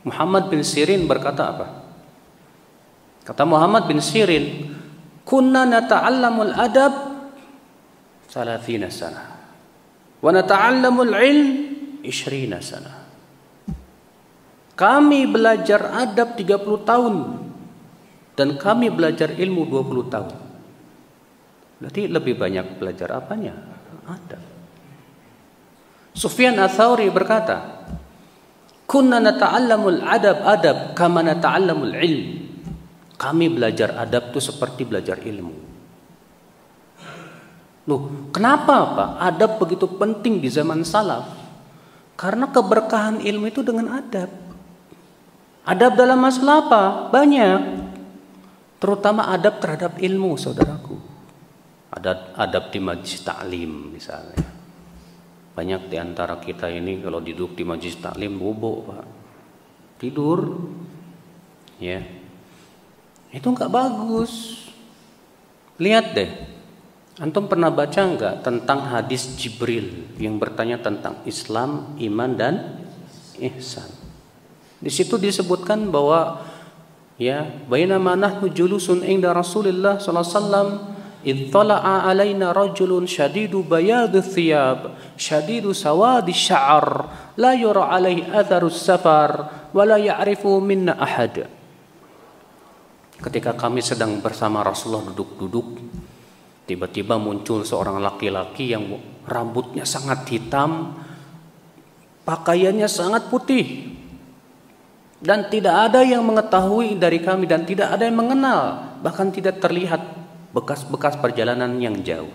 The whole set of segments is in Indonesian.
Muhammad bin Sirin berkata apa? Kata Muhammad bin Sirin, kunna nata'allamul adab 30 sana wa nata'allamul ilm 20 sana. Kami belajar adab 30 tahun dan kami belajar ilmu 20 tahun. Berarti lebih banyak belajar apanya? Adab. Sufyan Ats-Tsauri berkata, kunna nata'allamul adab kama nata'allamul ilm. Kami belajar adab itu seperti belajar ilmu. Loh, kenapa Pak? Adab begitu penting di zaman salaf? Karena keberkahan ilmu itu dengan adab. Adab dalam masalah apa? Banyak. Terutama adab terhadap ilmu, saudaraku. Adab di majlis taklim misalnya. Banyak di antara kita ini kalau duduk di majlis taklim bobo, Pak. Tidur. Ya. Itu enggak bagus. Lihat deh. Antum pernah baca enggak tentang hadis Jibril yang bertanya tentang Islam, iman dan ihsan? Di situ disebutkan bahwa ya, bainama nahnu julusun inda Rasulillah sallallahu alaihi wasallam ittala'a alaina rajulun shadidu bayadhi thiyab shadidu sawadi sya'ar la yura alaihi atharus safar wa la ya'rifu minna ahad. Ketika kami sedang bersama Rasulullah duduk-duduk, tiba-tiba muncul seorang laki-laki yang rambutnya sangat hitam, pakaiannya sangat putih, dan tidak ada yang mengetahui dari kami dan tidak ada yang mengenal, bahkan tidak terlihat bekas-bekas perjalanan yang jauh.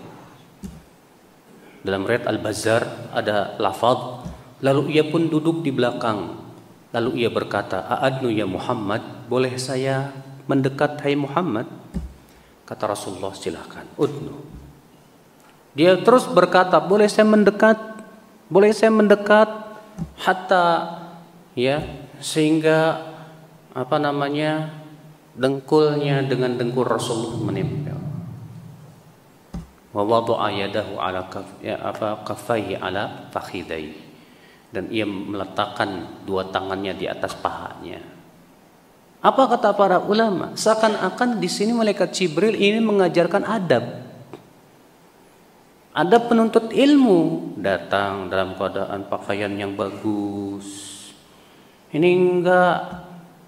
Dalam riwayat Al-Bazzar ada lafaz, lalu ia pun duduk di belakang, lalu ia berkata, "A'adnu ya Muhammad, boleh saya mendekat hai Muhammad?" Kata Rasulullah, "Silakan, udnu." Dia terus berkata, "Boleh saya mendekat? Boleh saya mendekat?" Hatta ya, sehingga dengkulnya dengan dengkul Rasulullah menempel. Wa wada'a yadahu ala kaffaihi ala fakhidai, dan ia meletakkan dua tangannya di atas pahanya. Apa kata para ulama? Seakan-akan di sini malaikat Jibril ini mengajarkan adab. Adab penuntut ilmu, datang dalam keadaan pakaian yang bagus. Ini enggak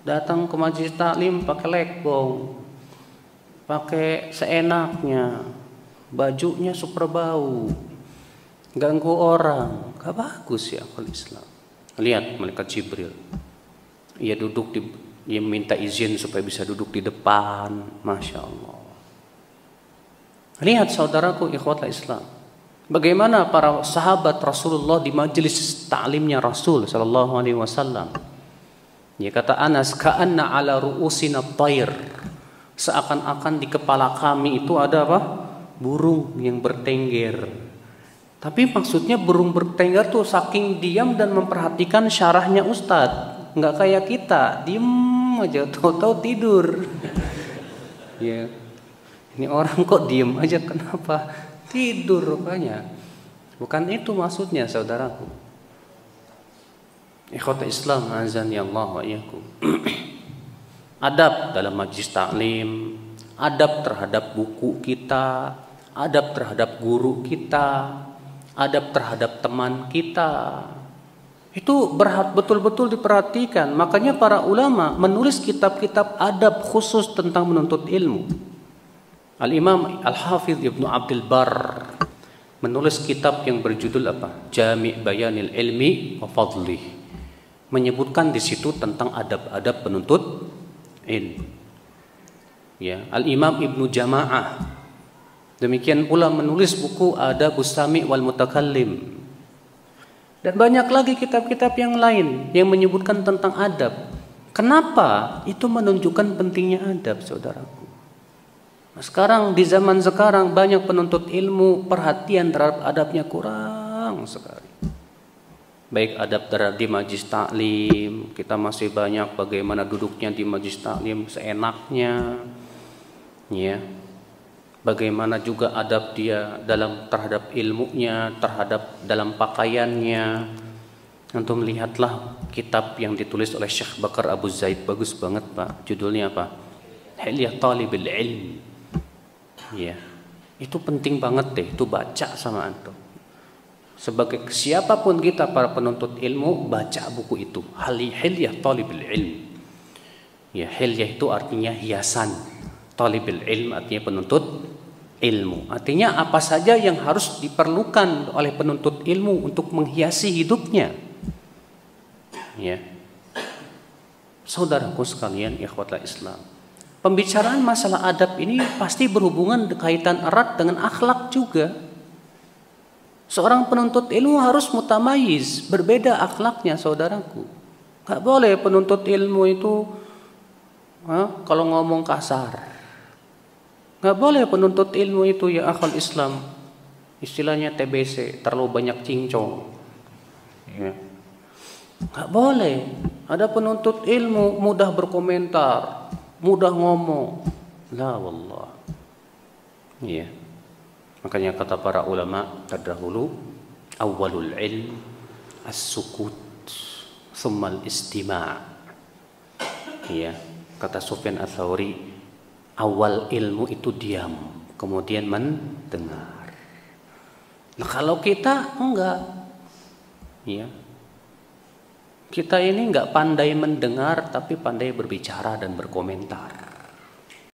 datang ke majelis taklim pakai lekbong, pakai seenaknya, bajunya super bau, ganggu orang, enggak bagus ya akal Islam. Lihat malaikat Jibril, ia minta izin supaya bisa duduk di depan, masya Allah. Lihat saudaraku ikhwatul Islam, bagaimana para sahabat Rasulullah di majelis taklimnya Rasul sallallahu alaihi wasallam. Ya, kata Anas, ka'anna ala ru'usina thair, seakan-akan di kepala kami itu ada apa? Burung yang bertengger. Tapi maksudnya burung bertengger tuh saking diam dan memperhatikan syarahnya Ustadz, nggak kayak kita, diem aja, tahu-tahu tidur. Ya, ini orang kok diem aja, kenapa? Tidur rupanya. Bukan itu maksudnya, saudaraku. Ikhwata Islam, azan ya Allah wa iyyakum. Adab dalam majlis taklim, adab terhadap buku kita, adab terhadap guru kita, adab terhadap teman kita. Itu betul-betul diperhatikan. Makanya para ulama menulis kitab-kitab adab khusus tentang menuntut ilmu. Al-Imam Al-Hafidh Ibnu Abdul Barr menulis kitab yang berjudul apa? Jami' Bayanil Ilmi wa Fadlih. Menyebutkan di situ tentang adab-adab penuntut ilmu. Ya, Al-Imam Ibnu Jama'ah demikian pula menulis buku Adabus Sami' wal Mutakallim. Dan banyak lagi kitab-kitab yang lain yang menyebutkan tentang adab. Kenapa? Itu menunjukkan pentingnya adab, saudaraku. Nah, sekarang di zaman sekarang banyak penuntut ilmu perhatian terhadap adabnya kurang sekali. Baik adab di majlis taklim, kita masih banyak bagaimana duduknya di majlis taklim seenaknya, ya. Bagaimana juga adab dia terhadap ilmunya, terhadap dalam pakaiannya, Antum lihatlah kitab yang ditulis oleh Syekh Bakar Abu Zaid, bagus banget Pak. Judulnya apa? Hilyah Talibil Ilm. Ya, itu penting banget deh, itu baca sama antum. Sebagai siapapun kita para penuntut ilmu, baca buku itu. Hilyah Talibil Ilm. Ya, hilyah itu artinya hiasan. Talibil Ilm artinya penuntut ilmu. Artinya apa saja yang harus diperlukan oleh penuntut ilmu untuk menghiasi hidupnya. Ya, saudaraku sekalian, ikhwatul Islam, pembicaraan masalah adab ini pasti berhubungan kaitan erat dengan akhlak juga. Seorang penuntut ilmu harus mutamayiz, berbeda akhlaknya, saudaraku. Gak boleh penuntut ilmu itu kalau ngomong kasar. Gak boleh penuntut ilmu itu, ya akhwal Islam, istilahnya TBC, terlalu banyak cincong. Ya. Gak boleh. Ada penuntut ilmu mudah berkomentar, mudah ngomong. La wallah. Iya. Makanya kata para ulama terdahulu, awalul ilm as-sukut, thumma al-istima'. Iya. Kata Sufyan Ats-Tsauri, awal ilmu itu diam, kemudian mendengar. Nah kalau kita enggak, ya, kita ini enggak pandai mendengar tapi pandai berbicara dan berkomentar.